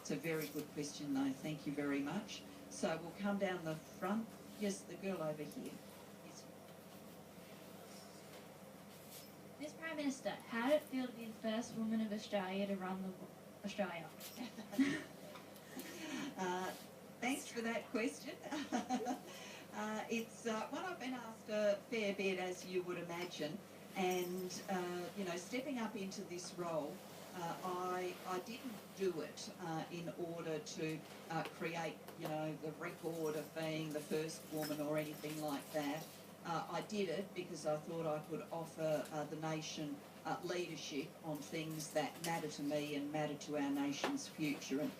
It's a very good question, though. Thank you very much. So we'll come down the front. Yes, the girl over here. Yes. Miss Prime Minister, how did it feel to be the first woman of Australia to run Australia? Thanks for that question. It's one I've been asked a fair bit, as you would imagine. And, stepping up into this role, I didn't do it in order to create, the record of being the first woman or anything like that. I did it because I thought I could offer the nation leadership on things that matter to me and matter to our nation's future, and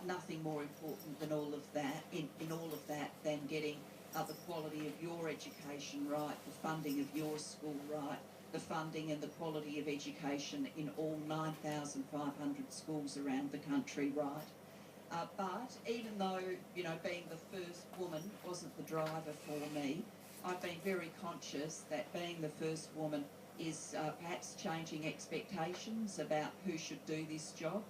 nothing more important than all of that, in all of that, than getting the quality of your education right, the funding of your school right, the funding and the quality of education in all 9,500 schools around the country right. But even though, being the first woman wasn't the driver for me, I've been very conscious that being the first woman is perhaps changing expectations about who should do this job.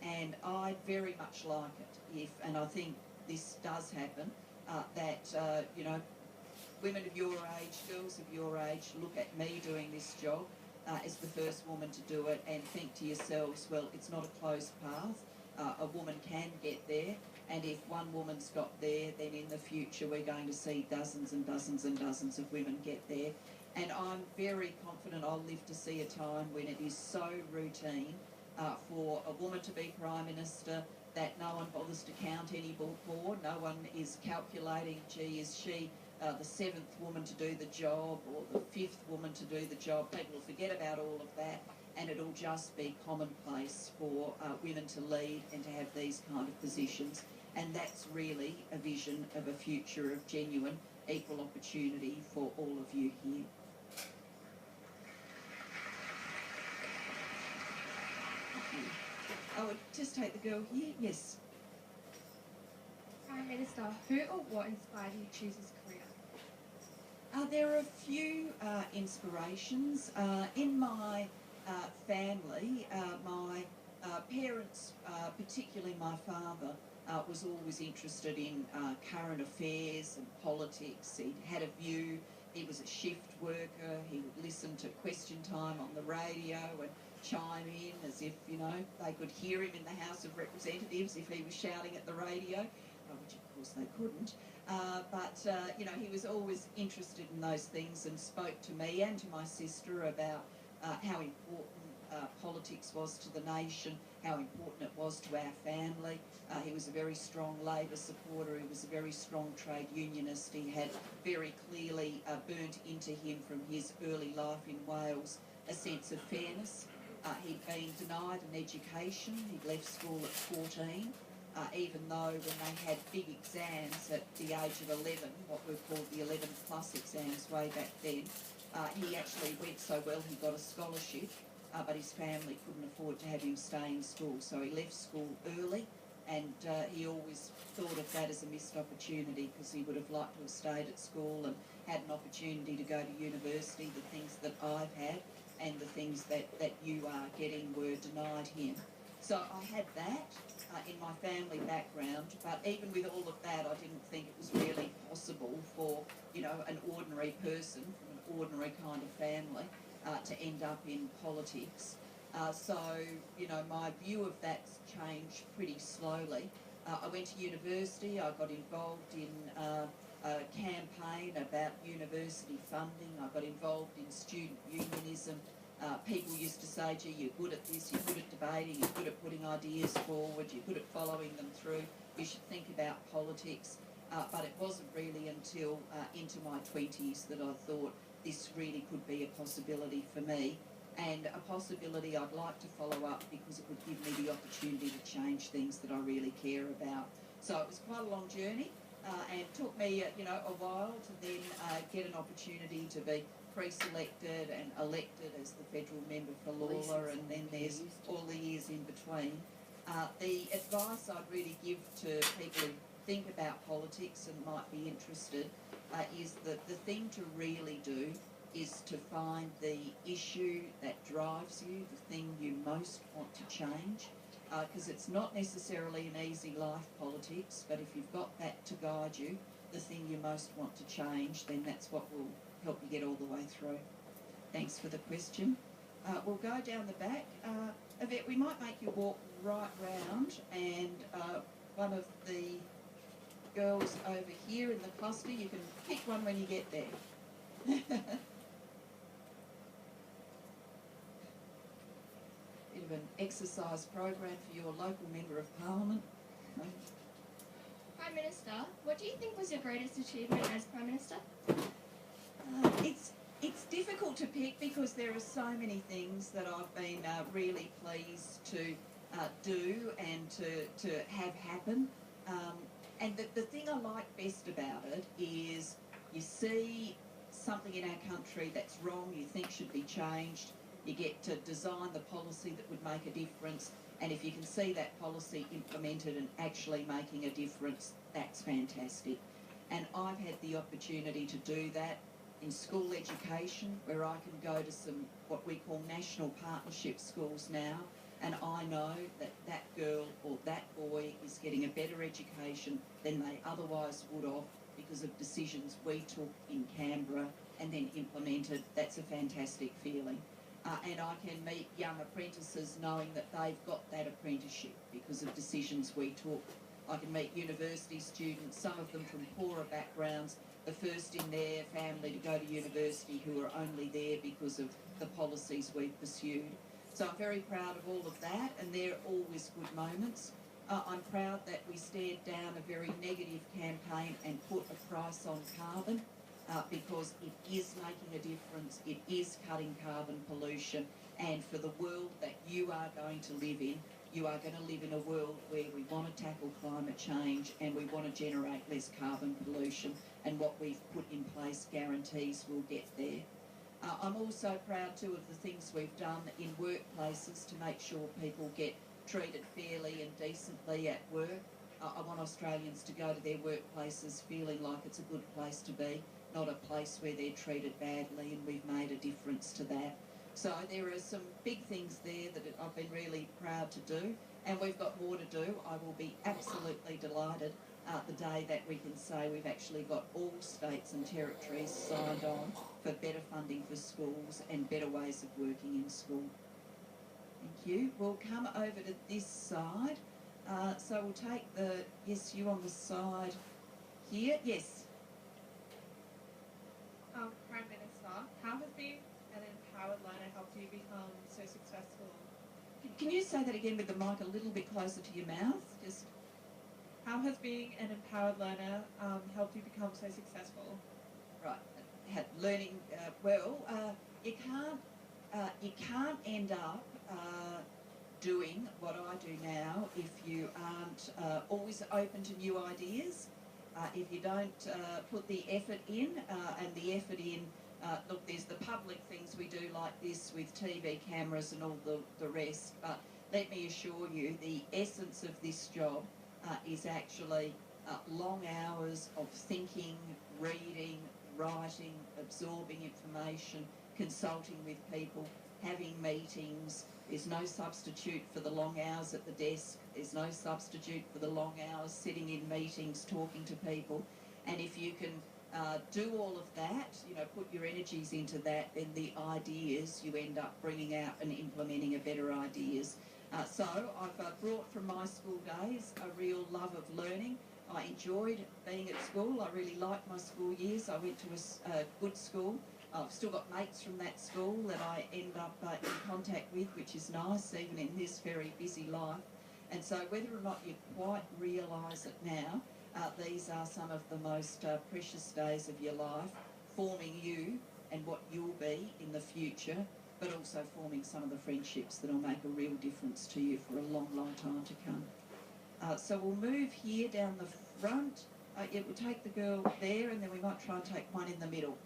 And I'd very much like it if, and I think this does happen, that, women of your age, girls of your age, look at me doing this job as the first woman to do it and think to yourselves, well, it's not a closed path. A woman can get there, and if one woman's got there, then in the future we're going to see dozens and dozens and dozens of women get there. And I'm very confident I'll live to see a time when it is so routine for a woman to be Prime Minister that no one bothers to count any more. No one is calculating, gee, is she the seventh woman to do the job or the fifth woman to do the job. People will forget about all of that, and it'll just be commonplace for women to lead and to have these kind of positions. And that's really a vision of a future of genuine equal opportunity for all of you here. I would just take the girl here. Yes. Prime Minister, who or what inspired you to choose this career? There are a few inspirations. In my family, my parents, particularly my father, was always interested in current affairs and politics. He had a view. He was a shift worker. He would listen to Question Time on the radio and chime in as if, they could hear him in the House of Representatives if he was shouting at the radio, which of course they couldn't. But he was always interested in those things and spoke to me and to my sister about how important politics was to the nation, how important it was to our family. He was a very strong Labor supporter. He was a very strong trade unionist. He had very clearly burnt into him from his early life in Wales a sense of fairness. He'd been denied an education. He'd left school at 14. Even though when they had big exams at the age of 11, what were called the 11 plus exams way back then, he actually went so well he got a scholarship, but his family couldn't afford to have him stay in school, so he left school early, and he always thought of that as a missed opportunity because he would have liked to have stayed at school and had an opportunity to go to university. The things that I've had and the things that you are getting were denied him. So I had that in my family background, but even with all of that, I didn't think it was really possible for, an ordinary person from an ordinary kind of family to end up in politics. So, my view of that's changed pretty slowly. I went to university. I got involved in a campaign about university funding. I got involved in student unionism. People used to say, gee, you're good at this, you're good at debating, you're good at putting ideas forward, you're good at following them through, you should think about politics. But it wasn't really until into my 20s that I thought this really could be a possibility for me, and a possibility I'd like to follow up because it would give me the opportunity to change things that I really care about. So it was quite a long journey, and it took me, a while to then get an opportunity to be pre-selected and elected as the federal member for Lawler, and then there's all the years in between. The advice I'd really give to people who think about politics and might be interested is that the thing to really do is to find the issue that drives you, the thing you most want to change, because it's not necessarily an easy life, politics, but if you've got that to guide you, the thing you most want to change, then that's what will help you get all the way through. Thanks for the question. We'll go down the back. Yvette, we might make you walk right round, and one of the girls over here in the cluster, you can pick one when you get there. Bit of an exercise program for your local Member of Parliament. Prime Minister, what do you think was your greatest achievement as Prime Minister? It's difficult to pick because there are so many things that I've been really pleased to do and to have happen. And the thing I like best about it is you see something in our country that's wrong, you think should be changed, you get to design the policy that would make a difference, and if you can see that policy implemented and actually making a difference, that's fantastic. And I've had the opportunity to do that in school education, where I can go to some what we call national partnership schools now, and I know that that girl or that boy is getting a better education than they otherwise would have because of decisions we took in Canberra and then implemented. That's a fantastic feeling. And I can meet young apprentices knowing that they've got that apprenticeship because of decisions we took. I can meet university students, some of them from poorer backgrounds, the first in their family to go to university, who are only there because of the policies we've pursued. So I'm very proud of all of that, and they're always good moments. I'm proud that we stared down a very negative campaign and put a price on carbon because it is making a difference, it is cutting carbon pollution, and for the world that you are going to live in, you are going to live in a world where we want to tackle climate change and we want to generate less carbon pollution, and what we've put in place guarantees we'll get there. I'm also proud too of the things we've done in workplaces to make sure people get treated fairly and decently at work. I want Australians to go to their workplaces feeling like it's a good place to be, not a place where they're treated badly, and we've made a difference to that. So there are some big things there that I've been really proud to do, and we've got more to do. I will be absolutely delighted the day that we can say we've actually got all states and territories signed on for better funding for schools and better ways of working in school. Thank you. We'll come over to this side. So we'll take yes, you on the side here. Yes. Prime Minister, how has being an empowered learner helped you become so successful? Can you say that again with the mic a little bit closer to your mouth? Just. How has being an empowered learner helped you become so successful? Right. Learning you can't end up doing what I do now if you aren't always open to new ideas. If you don't put the effort in, and the effort in, look, there's the public things we do like this with TV cameras and all the rest, but let me assure you the essence of this job is actually long hours of thinking, reading, writing, absorbing information, consulting with people, having meetings. There's no substitute for the long hours at the desk. There's no substitute for the long hours sitting in meetings, talking to people. And if you can do all of that, put your energies into that, then the ideas you end up bringing out and implementing are better ideas. So I've brought from my school days a real love of learning. I enjoyed being at school. I really liked my school years. I went to a good school. I've still got mates from that school that I end up in contact with, which is nice, even in this very busy life. And so whether or not you quite realise it now, these are some of the most precious days of your life, forming you and what you'll be in the future, but also forming some of the friendships that will make a real difference to you for a long, long time to come. So we'll move here down the front. We'll take the girl there, and then we might try and take one in the middle.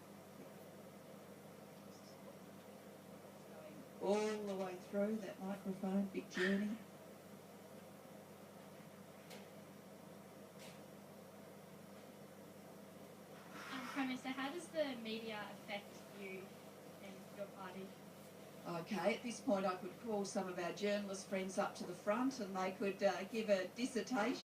Going all the way through that microphone, big journey. Prime Minister, how does the media affect you and your party? Okay, at this point I could call some of our journalist friends up to the front and they could give a dissertation